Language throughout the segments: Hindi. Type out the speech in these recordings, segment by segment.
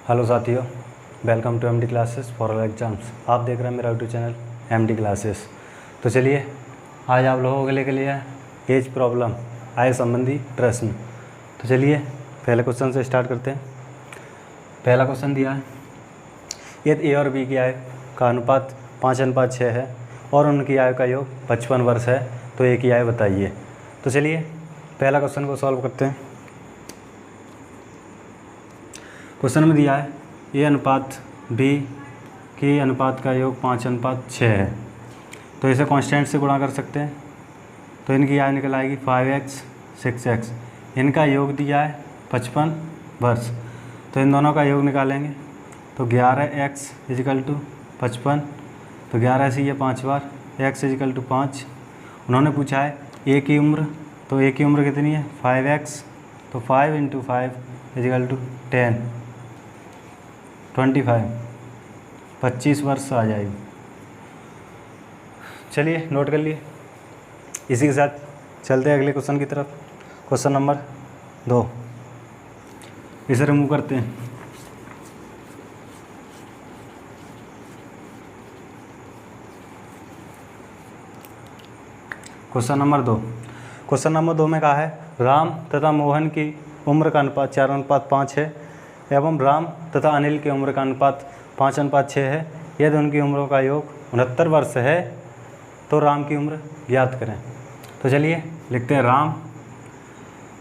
हेलो साथियों, welcome to MD classes for all exams. आप देख रहे हैं मेरा यूट्यूब चैनल एमडी क्लासेस। तो चलिए आज आप लोगों के लिए एज प्रॉब्लम, आय संबंधी प्रश्न। तो चलिए पहले क्वेश्चन से स्टार्ट करते हैं। पहला क्वेश्चन दिया है, यदि ए और बी की आयु का अनुपात 5:6 है और उनकी आयु का योग 55 वर्ष है तो ए की आयु बताइए। तो चलिए पहला क्वेश्चन को सॉल्व करते हैं। क्वेश्चन में दिया है ए अनुपात बी के अनुपात का योग 5:6 है, तो इसे कांस्टेंट से गुणा कर सकते हैं। तो इनकी आयु निकल आएगी 5x 6x। इनका योग दिया है 55 वर्ष, तो इन दोनों का योग निकालेंगे तो 11x = 55। तो 11 से ये 5 बार, x = 5। उन्होंने पूछा है ए की उम्र, तो ए की उम्र कितनी है 5x, तो 5 × 5 = 10, 25 वर्ष आ जाएगी। चलिए नोट कर लिए। इसी के साथ चलते हैं अगले क्वेश्चन की तरफ। क्वेश्चन नंबर 2, इसे रिमूव करते हैं। क्वेश्चन नंबर 2 में कहा है राम तथा मोहन की उम्र का अनुपात 4:5 है एवं राम तथा अनिल की उम्र का अनुपात 5:6 है। यदि उनकी उम्रों का योग 69 वर्ष है तो राम की उम्र ज्ञात करें। तो चलिए लिखते हैं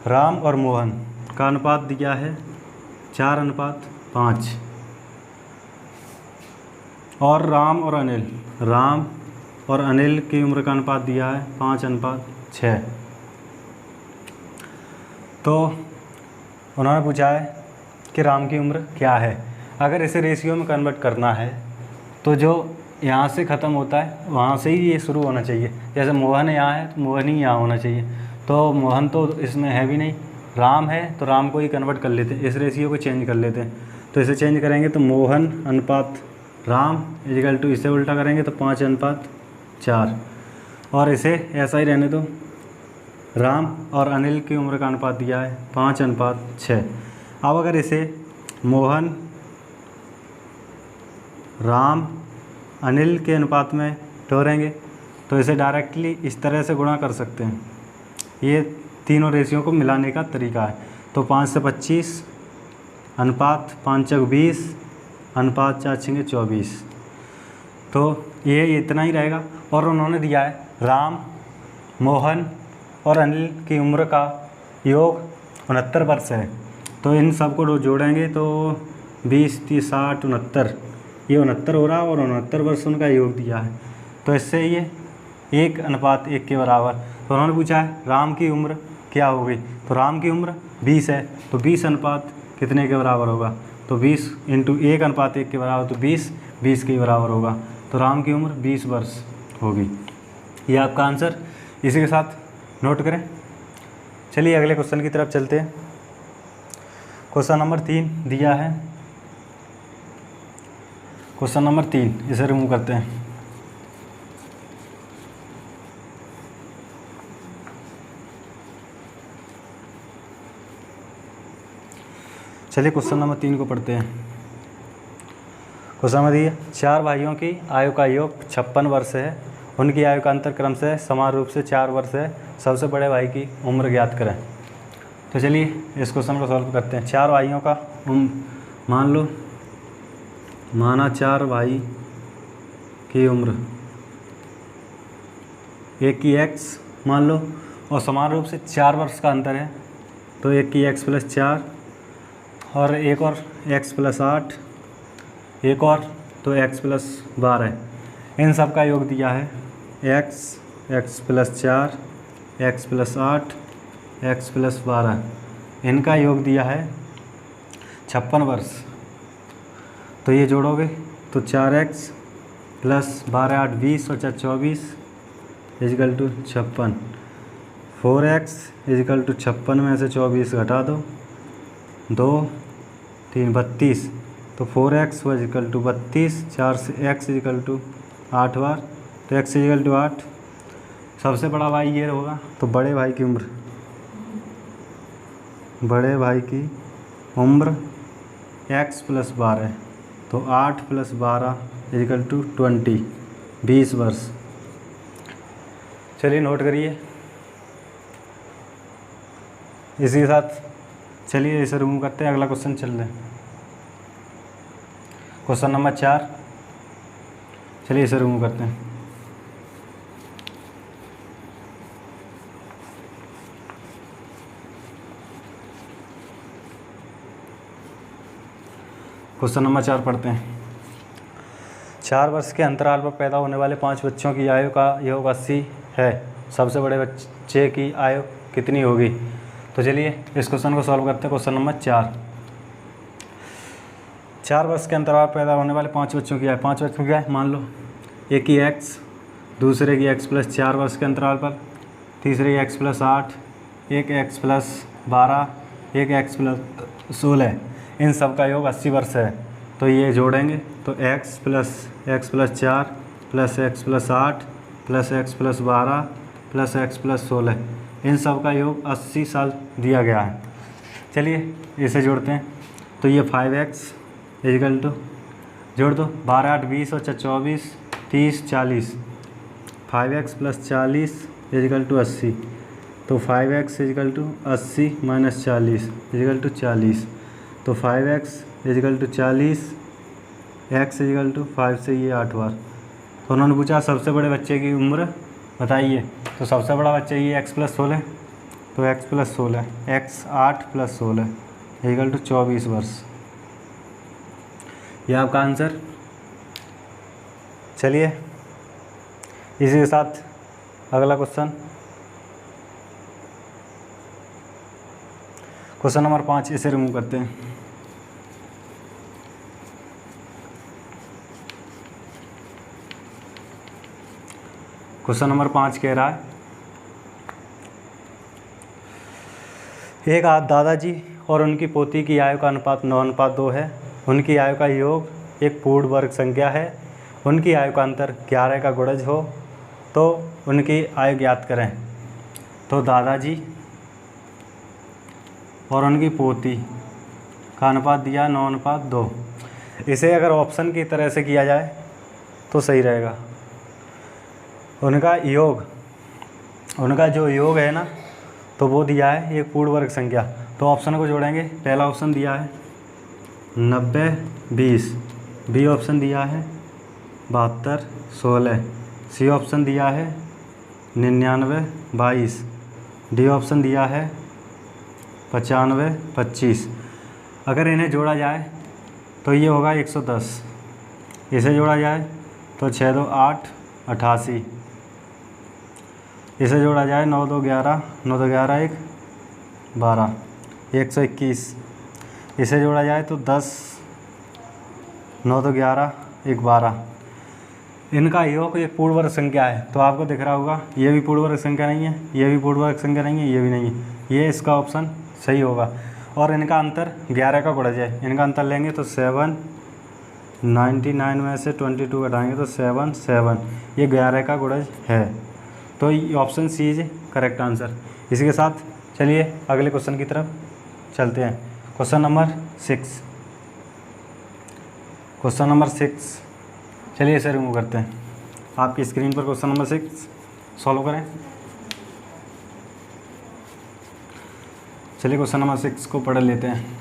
राम और मोहन का अनुपात दिया है 4:5 और राम और अनिल की उम्र का अनुपात दिया है 5:6। तो उन्होंने पूछा है कि राम की उम्र क्या है। अगर इसे रेशियो में कन्वर्ट करना है तो जो यहाँ से ख़त्म होता है वहाँ से ही ये शुरू होना चाहिए। जैसे मोहन यहाँ है तो मोहन ही यहाँ होना चाहिए, तो मोहन तो इसमें है भी नहीं, राम है तो राम को ही कन्वर्ट कर लेते हैं, इस रेशियो को चेंज कर लेते हैं। तो इसे चेंज करेंगे तो मोहन अनुपात राम = इसे उल्टा करेंगे तो 5:4, और इसे ऐसा ही रहने दो। राम और अनिल की उम्र का अनुपात दिया है 5:6। अब अगर इसे मोहन राम अनिल के अनुपात में तोड़ेंगे तो इसे डायरेक्टली इस तरह से गुणा कर सकते हैं। ये तीनों रेशियो को मिलाने का तरीका है। तो 5 से 25 अनुपात 5 × 20 अनुपात 4 × 24। तो ये इतना ही रहेगा। और उन्होंने दिया है राम मोहन और अनिल की उम्र का योग 69 वर्ष है, तो इन सब को जोड़ेंगे तो 20, 30, 60, 69, ये 69 हो रहा है और 69 वर्ष उनका योग दिया है। तो इससे ये 1:1 के बराबर। तो उन्होंने पूछा है राम की उम्र क्या हो गई, तो राम की उम्र 20 है, तो 20 अनुपात कितने के बराबर होगा, तो 20 × 1:1 के बराबर, तो 20 के बराबर होगा। तो राम की उम्र 20 वर्ष होगी। ये आपका आंसर। इसी के साथ नोट करें। चलिए अगले क्वेश्चन की तरफ चलते हैं। क्वेश्चन नंबर 3 दिया है। क्वेश्चन नंबर 3, इसे रिमूव करते हैं। चलिए क्वेश्चन नंबर 3 को पढ़ते हैं। क्वेश्चन में दिया 4 भाइयों की आयु का योग 56 वर्ष है, उनकी आयु का अंतर क्रम से समान रूप से 4 वर्ष है। सबसे बड़े भाई की उम्र ज्ञात करें। तो चलिए इस क्वेश्चन को सॉल्व करते हैं। 4 भाइयों का माना 4 भाई की उम्र, एक की x मान लो और समान रूप से 4 वर्ष का अंतर है, तो एक की x + 4 और एक और x + 8, एक और तो x + 12। इन सब का योग दिया है x + 4, x + 8, x + 12। इनका योग दिया है 56 वर्ष। तो ये जोड़ोगे तो 4x + 12 8 20 और 4 24 = 56। 4x = 56 में से 24 घटा दो, 2 3 32, तो 4x = 32, 4 से x = 8 बार, तो x = 8। सबसे बड़ा भाई ये होगा, तो बड़े भाई की उम्र एक्स प्लस 12, तो 8 प्लस 12 इजिकल टू 20, 20 वर्ष। चलिए नोट करिए। इसी के साथ चलिए इसे रिमूव करते हैं, अगला क्वेश्चन चल रहे हैं। क्वेश्चन नंबर 4, चलिए इसे रिमूव करते हैं। क्वेश्चन नंबर 4 पढ़ते हैं। 4 वर्ष के अंतराल पर पैदा होने वाले 5 बच्चों की आयु का योग 80 है। सबसे बड़े बच्चे की आयु कितनी होगी? तो चलिए इस क्वेश्चन को सॉल्व करते हैं। क्वेश्चन नंबर 4 वर्ष के अंतराल पर पैदा होने वाले 5 बच्चों की आयु, 5 बच्चों की आयु मान लो, एक की x, दूसरे की x प्लस 4 वर्ष के अंतराल पर, तीसरे की x प्लस 8, एक x प्लस 12, एक x प्लस 16, इन सब का योग 80 वर्ष है। तो ये जोड़ेंगे तो x plus 4 plus x plus 8 plus x plus 12 plus x plus 16, इन सब का योग 80 साल दिया गया है। चलिए इसे जोड़ते हैं। तो ये 5x इजिकल टू, जोड़ दो, 12 8 20 और 24 30 40, 5x प्लस 40 इजिकल टू 80, तो 5x equal to 80 minus 40 equal to 40, तो 5x equal to 40, x equal to 5 से ये 8 बार। तो उन्होंने पूछा सबसे बड़े बच्चे की उम्र बताइए। तो सबसे बड़ा बच्चा ये x प्लस 16, तो x plus 16, x 8 plus 16 equal to 24 वर्ष। यह आपका आंसर। चलिए इसी के साथ अगला क्वेश्चन, क्वेश्चन नंबर 5, इसे रिमूव करते हैं। क्वेश्चन नंबर 5 कह रहा है, एक दादाजी और उनकी पोती की आयु का अनुपात 9:2 है। उनकी आयु का योग एक पूर्ण वर्ग संख्या है। उनकी आयु का अंतर 11 का गुणज हो तो उनकी आयु ज्ञात करें। तो दादाजी और उनकी पोती का अनुपात दिया 9:2। इसे अगर ऑप्शन की तरह से किया जाए तो सही रहेगा। उनका योग, उनका जो योग है ना, तो वो दिया है एक पूर्ण वर्ग संख्या। तो ऑप्शन को जोड़ेंगे। पहला ऑप्शन दिया है 90 20, बी ऑप्शन दिया है 72 16, सी ऑप्शन दिया है 99 22, डी ऑप्शन दिया है 95 25। अगर इन्हें जोड़ा जाए तो ये होगा 110। इसे जोड़ा जाए तो 6 2 8 88, इसे जोड़ा जाए 9 2 11, 9 2 11 1 12, 121। इसे जोड़ा जाए तो 10, 9 2 11 1 12। इनका योग एक पूर्ण वर्ग संख्या है। तो आपको दिख रहा होगा ये भी पूर्ण वर्ग संख्या नहीं है, ये भी पूर्ण वर्ग संख्या नहीं है, ये भी नहीं है, ये इसका ऑप्शन सही होगा। और इनका अंतर 11 का गुणज है। इनका अंतर लेंगे तो 7, 99 में से 22 घटाएंगे तो 7 7, ये 11 का गुणज है। तो ये option C is correct answer. इसी के साथ चलिए अगले क्वेश्चन की तरफ चलते हैं। क्वेश्चन नंबर 6, क्वेश्चन नंबर 6, चलिए इसे रिमूव करते हैं। आपकी स्क्रीन पर क्वेश्चन नंबर 6 सॉल्व करें। चलिए क्वेश्चन नंबर 6 को पढ़ लेते हैं।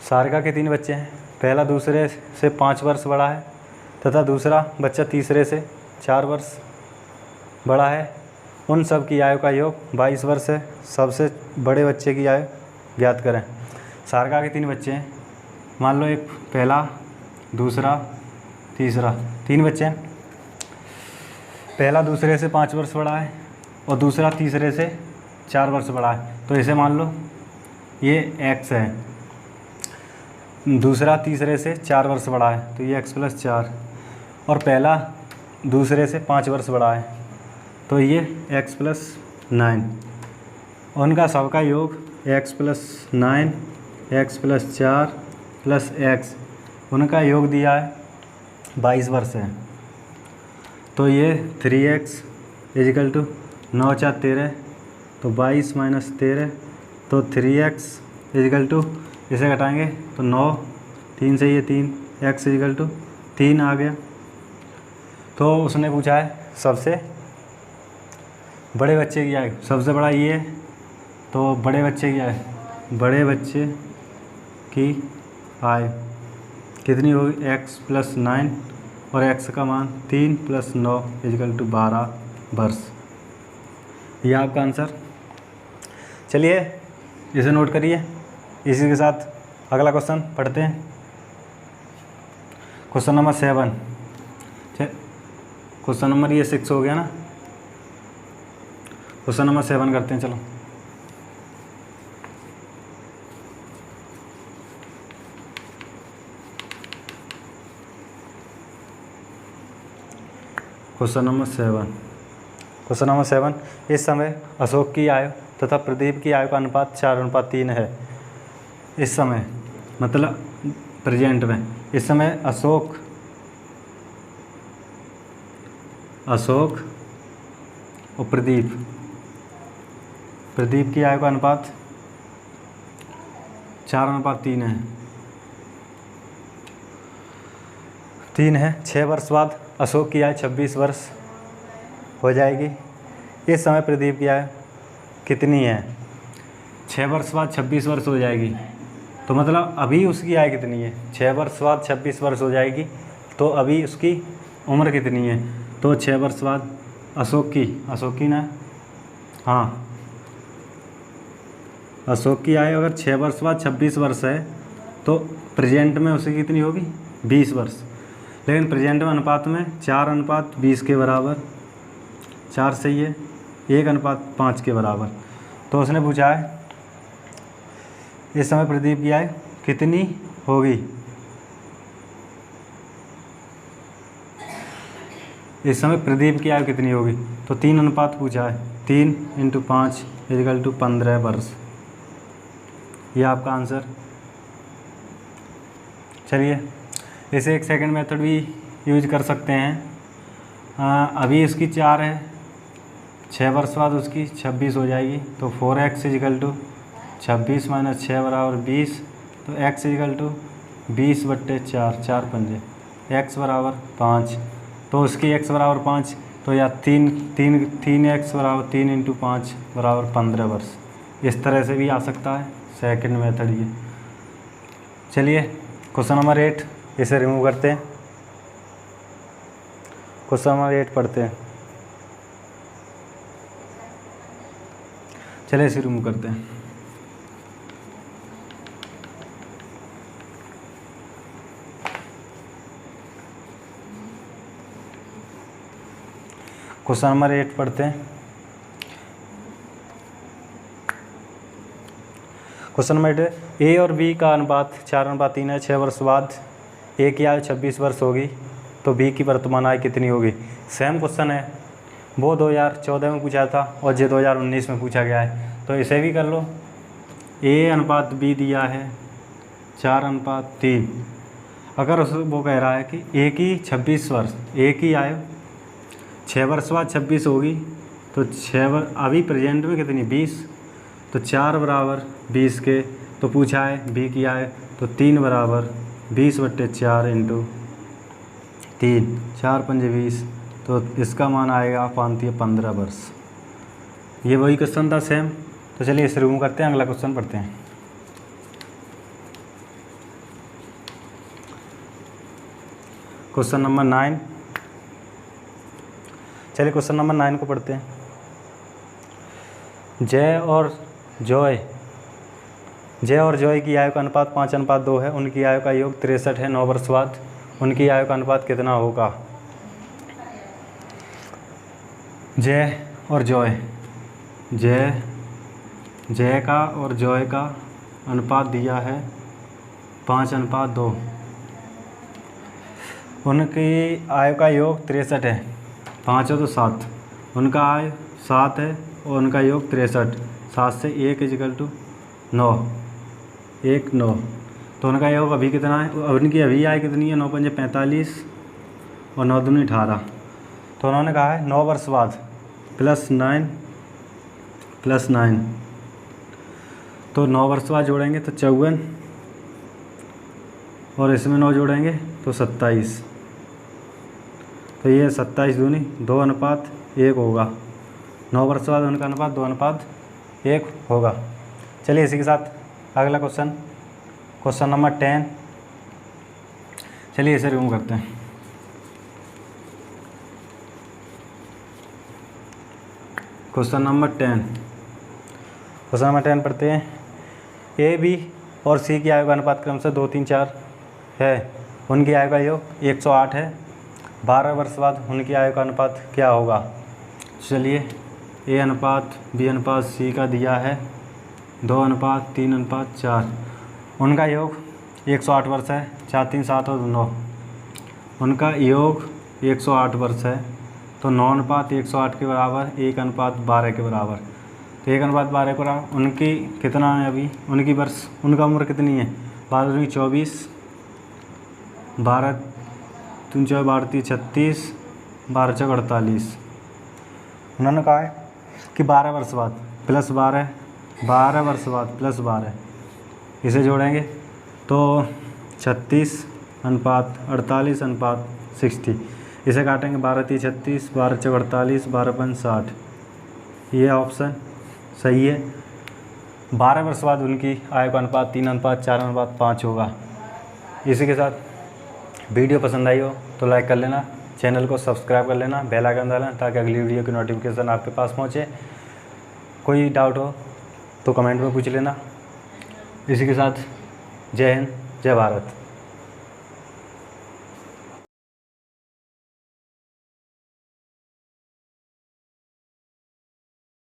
सारिका के 3 बच्चे हैं। पहला दूसरे से 5 वर्ष बड़ा है तथा दूसरा बच्चा तीसरे से 4 वर्ष बड़ा है। उन सब की आयु का योग 22 वर्ष है। सबसे बड़े बच्चे की आयु ज्ञात करें। सारिका के 3 बच्चे हैं। मान लो एक पहला, दूसरा, तीसरा, 3 बच्चे हैं। पहला दूसरे से 5 वर्ष बड़ा है और दूसरा तीसरे से 4 वर्ष बड़ा है। तो इसे मान लो ये x है, दूसरा तीसरे से 4 वर्ष बड़ा है तो ये x प्लस 4, और पहला दूसरे से 5 वर्ष बड़ा है तो ये x प्लस 9। उनका सबका योग x plus 9, x plus 4 plus x, उनका योग दिया है 22 वर्ष है। तो ये 3x इजिकल टू 9 4 13, तो 22 माइनस 13, तो 3x इजिकल टू इसे घटाएंगे तो 9, 3 से ये 3, x इक्वल टू 3 आ गया। तो उसने पूछा है सबसे बड़े बच्चे की आयु, सबसे बड़ा ये है, तो बड़े बच्चे की आयु, बड़े बच्चे की आयु कितनी होगी, x + 9 और x का मान 3 + 9 इक्वल टू 12 वर्ष। ये आपका आंसर। चलिए इसे नोट करिए। इसी के साथ अगला क्वेश्चन पढ़ते हैं। क्वेश्चन नंबर 7, क्वेश्चन नंबर ये 6 हो गया ना। क्वेश्चन नंबर 7 करते हैं। चलो क्वेश्चन नंबर 7। क्वेश्चन नंबर 7, इस समय अशोक की आयु तथा प्रदीप की आयु का अनुपात 4:3 है। इस समय मतलब प्रेजेंट में, इस समय अशोक और प्रदीप की आयु का अनुपात 4:3 है। 3 है। 6 वर्ष बाद अशोक की आयु 26 वर्ष हो जाएगी। इस समय प्रदीप की आयु कितनी है? 6 वर्ष बाद 26 वर्ष हो जाएगी, तो मतलब अभी उसकी आयु कितनी है? 6 वर्ष बाद 26 वर्ष हो जाएगी, तो अभी उसकी उम्र कितनी है? तो 6 वर्ष बाद अशोक की ना, हाँ, अशोक की आयु अगर 6 वर्ष बाद 26 वर्ष है तो प्रेजेंट में उसकी कितनी होगी? 20 वर्ष। लेकिन प्रेजेंट में अनुपात में 4:20 के बराबर, 4 सही है, 1:5 के बराबर। तो उसने पूछा है इस समय प्रदीप की आयु कितनी होगी? इस समय प्रदीप की आयु कितनी होगी? तो 3 अनुपात पूछा है, 3 × 5 = 15 वर्ष। ये आपका आंसर। चलिए इसे एक सेकंड मेथड भी यूज कर सकते हैं। अभी उसकी 4 है, 6 वर्ष बाद उसकी 26 हो जाएगी, तो 4x = 26 - 6 = 20, तो x = 20/4, 4 पंजे, x = 5। तो उसकी x = 5, तो या 3x = 3 × 5 = 15 वर्ष। इस तरह से भी आ सकता है सेकंड मेथड ये। चलिए क्वेश्चन नंबर 8, इसे रिमूव करते हैं। क्वेश्चन नंबर 8 पढ़ते हैं। चलिए इसे रिमूव करते हैं। क्वेश्चन नंबर 8 पढ़ते हैं। क्वेश्चन नंबर 8, ए और बी का अनुपात 4:3 है। 6 वर्ष बाद ए की आयु 26 वर्ष होगी, तो बी की वर्तमान आयु कितनी होगी? सेम क्वेश्चन है, वो 2014 में पूछा था और ये 2019 में पूछा गया है, तो इसे भी कर लो। A/B दिया है 4:3। अगर वो कह रहा है कि ए की 26 वर्ष, ए की आयु 6 वर्ष बाद 26 होगी, तो 6 अभी प्रेजेंट में कितनी? 20, तो 4 = 20 के, तो पूछा है बी की आयु, तो 3 = 20/4 × 3, 4 पंजे 20, तो इसका मान आएगा 15 वर्ष। ये वही क्वेश्चन था सेम। तो चलिए इसे रिमूव करते हैं, अगला क्वेश्चन पढ़ते हैं। Question number 9। चलिए क्वेश्चन नंबर 9 को पढ़ते हैं। जय और जॉय की आयु का अनुपात 5:2 है। उनकी आयु का योग 63 है। 9 वर्ष बाद उनकी आयु का अनुपात कितना होगा? जय और जॉय, जय का और जॉय का अनुपात दिया है 5:2। उनकी आयु का योग 63 है। 5 है तो 7, उनका आयु 7 है और उनका योग 63। 7 से 1 = 9, 1 9, तो उनका योग अभी कितना है? उनकी अभी आयु कितनी है? 9 पंजे 45 और 9 दूनी 18। तो उन्होंने कहा है 9 वर्ष बाद +9, तो 9 वर्ष बाद जोड़ेंगे तो 54 और इसमें 9 जोड़ेंगे तो 27। तो ये 27 दूनी 2:1 होगा। 9 वर्ष बाद उनका अनुपात 2:1 होगा। चलिए इसी के साथ अगला क्वेश्चन नंबर 10। चलिए इसे रिमूव करते हैं। क्वेश्चन नंबर 10 पढ़ते हैं। ए बी और सी की आयु का अनुपात क्रम से 2, 3, 4 है। उनकी आयु का योग 108 है। 12 वर्ष बाद उनकी आयु का अनुपात क्या होगा? चलिए ए अनुपात बी अनुपात सी का दिया है 2:3:4। उनका योग 108 वर्ष है। 4, 3, 7 और 9। उनका योग 108 वर्ष है तो 9:108 के बराबर 1:12 के बराबर। तो 1:12 के बराबर उनकी कितना है अभी? उनकी वर्ष उनका उम्र कितनी है? 12 24, 12 3 4 12 36, 12 4 48। उन्होंने कहा है कि 12 वर्ष बाद प्लस 12, 12 वर्ष बाद प्लस 12, इसे जोड़ेंगे तो 36:48:60। इसे काटेंगे 12 3 36, 12 4 48, 12 5 60। ये ऑप्शन सही है। 12 वर्ष बाद उनकी आयु का अनुपात 3:4:5 होगा। इसी के साथ वीडियो पसंद आई हो तो लाइक कर लेना, चैनल को सब्सक्राइब कर लेना, बेल आइकन दबाना ताकि अगली वीडियो की नोटिफिकेशन आपके पास पहुँचे। कोई डाउट हो तो कमेंट में पूछ लेना। इसी के साथ जय हिंद, जय भारत।